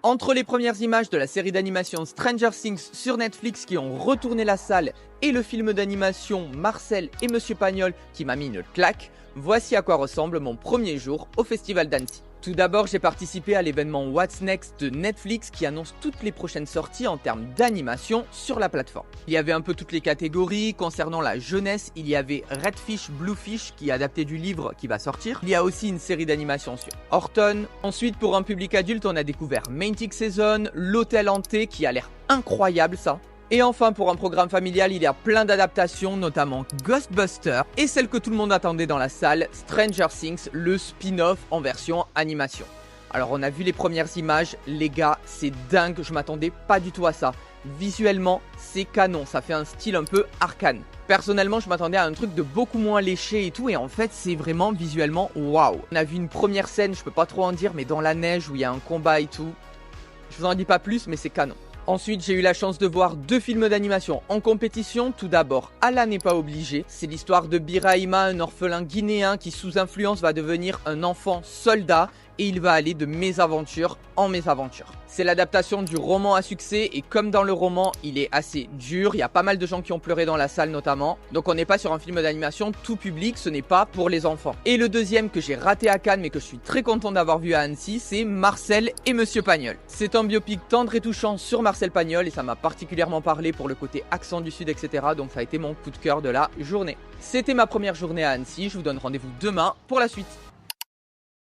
Entre les premières images de la série d'animation Stranger Things sur Netflix qui ont retourné la salle et le film d'animation Marcel et Monsieur Pagnol qui m'a mis une claque, voici à quoi ressemble mon premier jour au Festival d'Annecy. Tout d'abord, j'ai participé à l'événement What's Next de Netflix qui annonce toutes les prochaines sorties en termes d'animation sur la plateforme. Il y avait un peu toutes les catégories. Concernant la jeunesse, il y avait Redfish, Bluefish qui est adapté du livre qui va sortir. Il y a aussi une série d'animation sur Horton. Ensuite, pour un public adulte, on a découvert Mantic Season, L'Hôtel Hanté qui a l'air incroyable ça. Et enfin, pour un programme familial, il y a plein d'adaptations, notamment Ghostbusters et celle que tout le monde attendait dans la salle, Stranger Things, le spin-off en version animation. Alors on a vu les premières images, les gars, c'est dingue, je m'attendais pas du tout à ça. Visuellement, c'est canon, ça fait un style un peu Arcane. Personnellement, je m'attendais à un truc de beaucoup moins léché et tout, et en fait, c'est vraiment visuellement waouh. On a vu une première scène, je peux pas trop en dire, mais dans la neige où il y a un combat et tout. Je vous en dis pas plus, mais c'est canon. Ensuite, j'ai eu la chance de voir 2 films d'animation en compétition. Tout d'abord, Allah n'est pas obligé. C'est l'histoire de Birahima, un orphelin guinéen qui sous influence va devenir un enfant soldat et il va aller de mésaventure en mésaventure. C'est l'adaptation du roman à succès et comme dans le roman, il est assez dur. Il y a pas mal de gens qui ont pleuré dans la salle notamment. Donc on n'est pas sur un film d'animation tout public, ce n'est pas pour les enfants. Et le deuxième que j'ai raté à Cannes mais que je suis très content d'avoir vu à Annecy, c'est Marcel et Monsieur Pagnol. C'est un biopic tendre et touchant sur Marcel Pagnol et ça m'a particulièrement parlé pour le côté accent du sud, etc. Donc ça a été mon coup de cœur de la journée. C'était ma première journée à Annecy, je vous donne rendez-vous demain pour la suite.